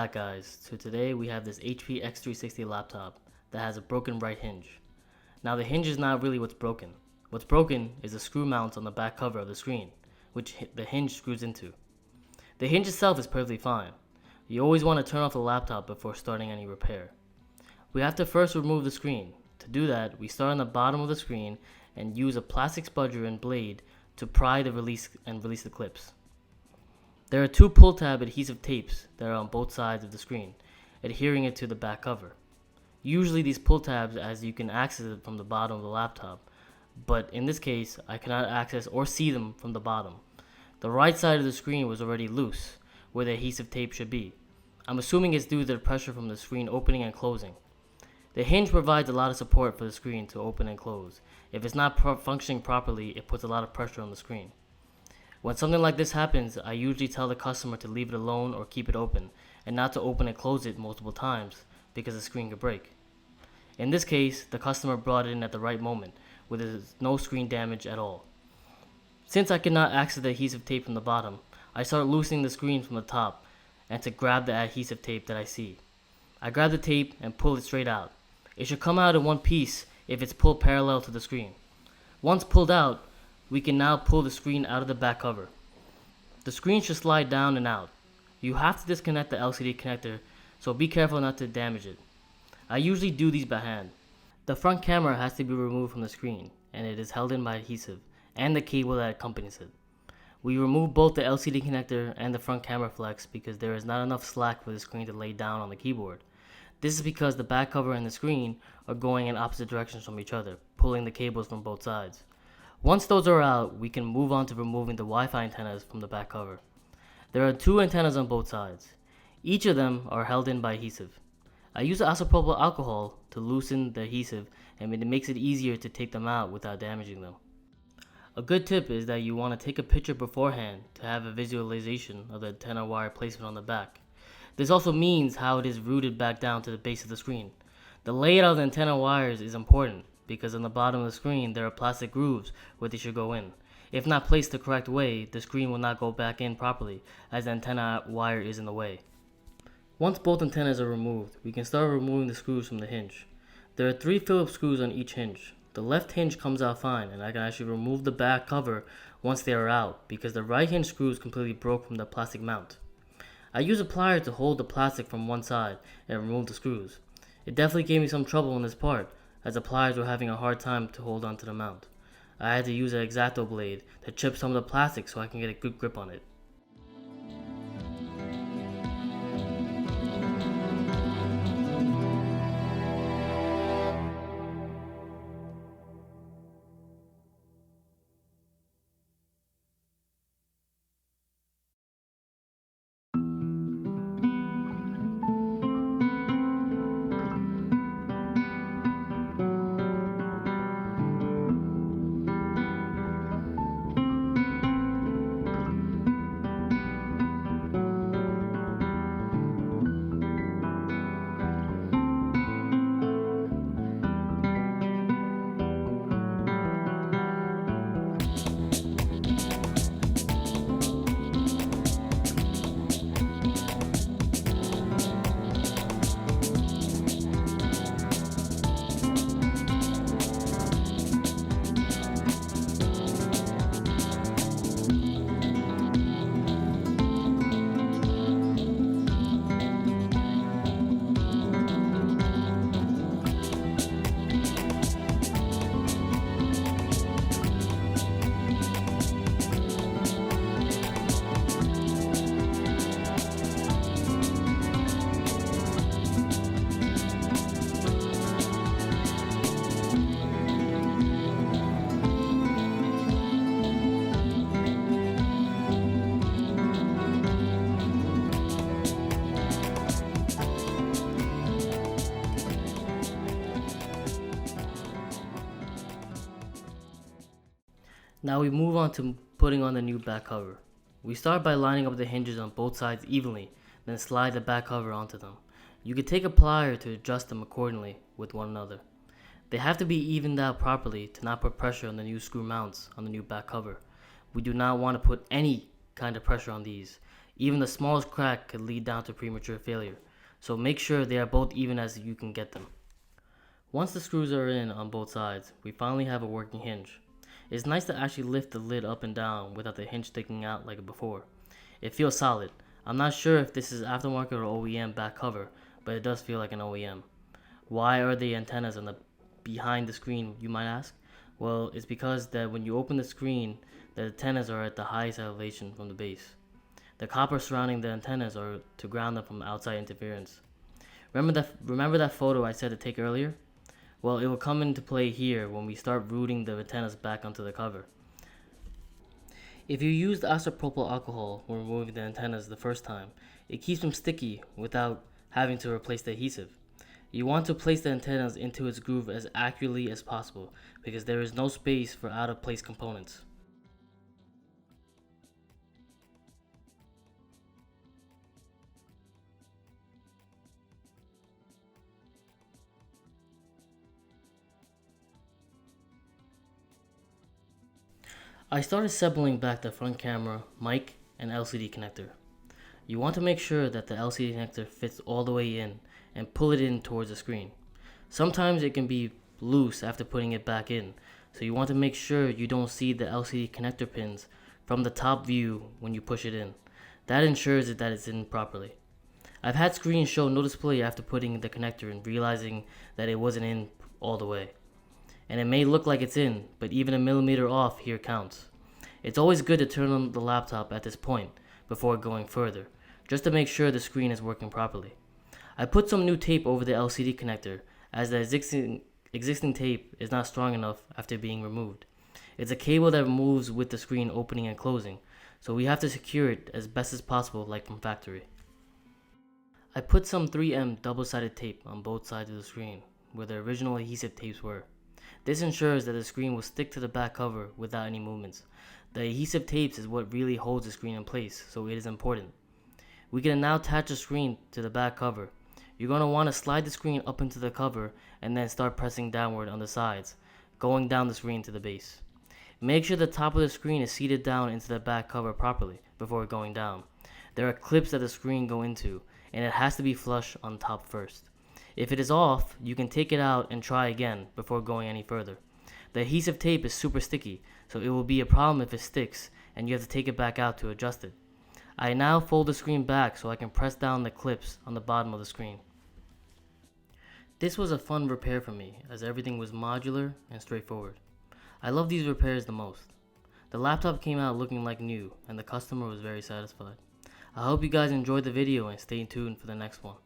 back, guys. So today we have this HP x360 laptop that has a broken right hinge. Now the hinge is not really what's broken. What's broken is the screw mounts on the back cover of the screen, which the hinge screws into. The hinge itself is perfectly fine. You always want to turn off the laptop before starting any repair. We have to first remove the screen. To do that, we start on the bottom of the screen and use a plastic spudger and blade to pry the release the clips. There are two pull tab adhesive tapes that are on both sides of the screen, adhering it to the back cover. Usually these pull tabs, as you can access it from the bottom of the laptop, but in this case I cannot access or see them from the bottom. The right side of the screen was already loose, where the adhesive tape should be. I'm assuming it's due to the pressure from the screen opening and closing. The hinge provides a lot of support for the screen to open and close. If it's not functioning properly, it puts a lot of pressure on the screen. When something like this happens, I usually tell the customer to leave it alone or keep it open, and not to open and close it multiple times because the screen could break. In this case, the customer brought it in at the right moment, with no screen damage at all. Since I could not access the adhesive tape from the bottom, I start loosening the screen from the top and to grab the adhesive tape that I see. I grab the tape and pull it straight out. It should come out in one piece if it's pulled parallel to the screen. Once pulled out, we can now pull the screen out of the back cover. The screen should slide down and out. You have to disconnect the LCD connector, so be careful not to damage it. I usually do these by hand. The front camera has to be removed from the screen, and it is held in by adhesive and the cable that accompanies it. We remove both the LCD connector and the front camera flex because there is not enough slack for the screen to lay down on the keyboard. This is because the back cover and the screen are going in opposite directions from each other, pulling the cables from both sides. Once those are out, we can move on to removing the Wi-Fi antennas from the back cover. There are two antennas on both sides. Each of them are held in by adhesive. I use isopropyl alcohol to loosen the adhesive, and it makes it easier to take them out without damaging them. A good tip is that you want to take a picture beforehand to have a visualization of the antenna wire placement on the back. This also means how it is routed back down to the base of the screen. The layout of the antenna wires is important, because on the bottom of the screen there are plastic grooves where they should go in. If not placed the correct way, the screen will not go back in properly, as the antenna wire is in the way. Once both antennas are removed, we can start removing the screws from the hinge. There are 3 Phillips screws on each hinge. The left hinge comes out fine, and I can actually remove the back cover once they are out, because the right hinge screws completely broke from the plastic mount. I use a plier to hold the plastic from one side and remove the screws. It definitely gave me some trouble on this part, as the pliers were having a hard time to hold onto the mount. I had to use an X-Acto blade to chip some of the plastic so I can get a good grip on it. Now we move on to putting on the new back cover. We start by lining up the hinges on both sides evenly, then slide the back cover onto them. You can take a plier to adjust them accordingly with one another. They have to be evened out properly to not put pressure on the new screw mounts on the new back cover. We do not want to put any kind of pressure on these. Even the smallest crack could lead down to premature failure, so make sure they are both even as you can get them. Once the screws are in on both sides, we finally have a working hinge. It's nice to actually lift the lid up and down without the hinge sticking out like before. It feels solid. I'm not sure if this is aftermarket or OEM back cover, but it does feel like an OEM. Why are the antennas on the behind the screen, you might ask? Well, it's because that when you open the screen, the antennas are at the highest elevation from the base. The copper surrounding the antennas are to ground them from outside interference. Remember that photo I said to take earlier? Well, it will come into play here when we start rooting the antennas back onto the cover. If you used isopropyl alcohol when removing the antennas the first time, it keeps them sticky without having to replace the adhesive. You want to place the antennas into its groove as accurately as possible because there is no space for out of place components. I started assembling back the front camera, mic, and LCD connector. You want to make sure that the LCD connector fits all the way in and pull it in towards the screen. Sometimes it can be loose after putting it back in, so you want to make sure you don't see the LCD connector pins from the top view when you push it in. That ensures that it's in properly. I've had screens show no display after putting the connector and realizing that it wasn't in all the way. And it may look like it's in, but even a millimeter off here counts. It's always good to turn on the laptop at this point before going further, just to make sure the screen is working properly. I put some new tape over the LCD connector as the existing tape is not strong enough after being removed. It's a cable that moves with the screen opening and closing, so we have to secure it as best as possible like from factory. I put some 3M double-sided tape on both sides of the screen where the original adhesive tapes were. This ensures that the screen will stick to the back cover without any movements. The adhesive tapes is what really holds the screen in place, so it is important. We can now attach the screen to the back cover. You're going to want to slide the screen up into the cover and then start pressing downward on the sides, going down the screen to the base. Make sure the top of the screen is seated down into the back cover properly before going down. There are clips that the screen go into, and it has to be flush on top first. If it is off, you can take it out and try again before going any further. The adhesive tape is super sticky, so it will be a problem if it sticks and you have to take it back out to adjust it. I now fold the screen back so I can press down the clips on the bottom of the screen. This was a fun repair for me as everything was modular and straightforward. I love these repairs the most. The laptop came out looking like new and the customer was very satisfied. I hope you guys enjoyed the video and stay tuned for the next one.